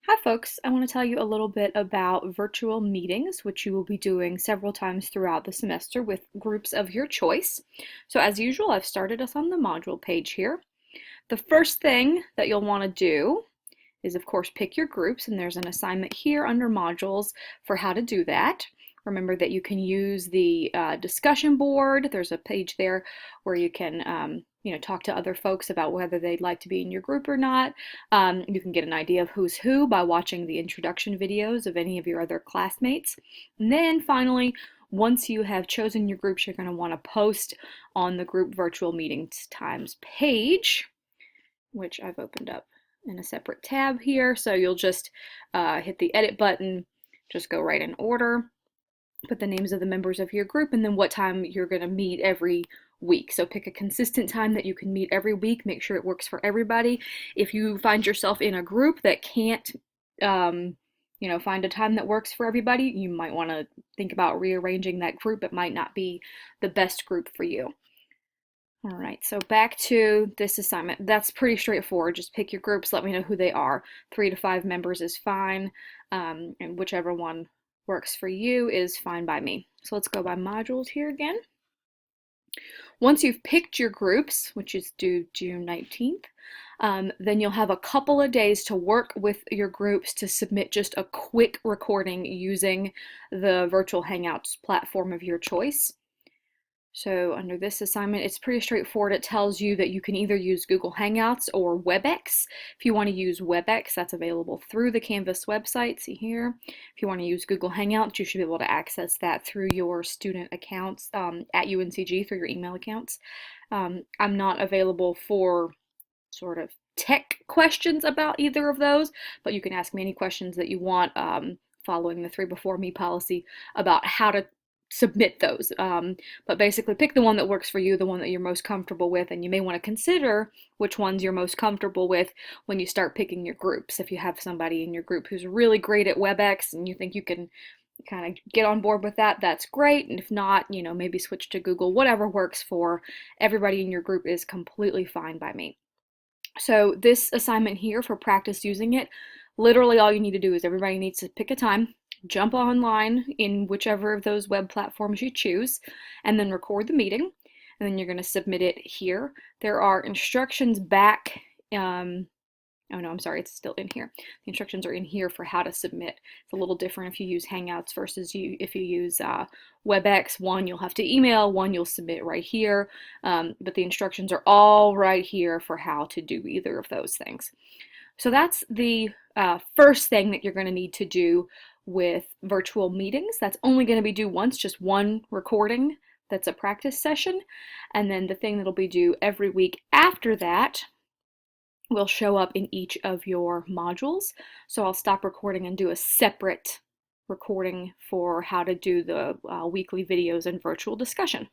Hi folks, I want to tell you a little bit about virtual meetings, which you will be doing several times throughout the semester with groups of your choice. So as usual, I've started us on the module page here. The first thing that you'll want to do is of course pick your groups, and there's an assignment here under modules for how to do that. Remember that you can use the discussion board. There's a page there where you can talk to other folks about whether they'd like to be in your group or not. You can get an idea of who's who by watching the introduction videos of any of your other classmates. And then finally, once you have chosen your groups, you're going to want to post on the group virtual meetings times page, which I've opened up in a separate tab here. So you'll just hit the edit button, just go right in order, put the names of the members of your group, and then what time you're going to meet every week. So pick a consistent time that you can meet every week. Make sure it works for everybody. If you find yourself in a group that can't find a time that works for everybody, you might want to think about rearranging that group. It might not be the best group for you. All right, so back to this assignment. That's pretty straightforward. Just pick your groups, let me know who they are. 3 to 5 members is fine, and whichever one works for you is fine by me. So let's go by modules here again. Once you've picked your groups, which is due June 19th, then you'll have a couple of days to work with your groups to submit just a quick recording using the virtual Hangouts platform of your choice. So under this assignment, it's pretty straightforward. It tells you that you can either use Google Hangouts or WebEx. If you want to use WebEx, that's available through the Canvas website. See here. If you want to use Google Hangouts, you should be able to access that through your student accounts at UNCG through your email accounts. I'm not available for sort of tech questions about either of those, but you can ask me any questions that you want following the 3 before me policy about how to submit those. But basically pick the one that works for you, the one that you're most comfortable with, and you may want to consider which ones you're most comfortable with when you start picking your groups. If you have somebody in your group who's really great at WebEx and you think you can kind of get on board with that, that's great. And if not, maybe switch to Google. Whatever works for everybody in your group is completely fine by me. So this assignment here for practice using it, literally all you need to do is everybody needs to pick a time, jump online in whichever of those web platforms you choose, and then record the meeting. And then you're going to submit it here. There are instructions back. Oh no, I'm sorry, it's still in here. The instructions are in here for how to submit. It's a little different if you use Hangouts versus if you use WebEx. One you'll have to email, one you'll submit right here. But the instructions are all right here for how to do either of those things. So that's the first thing that you're going to need to do with virtual meetings. That's only going to be due once, just one recording that's a practice session. And then the thing that'll be due every week after that will show up in each of your modules. So I'll stop recording and do a separate recording for how to do the weekly videos and virtual discussion.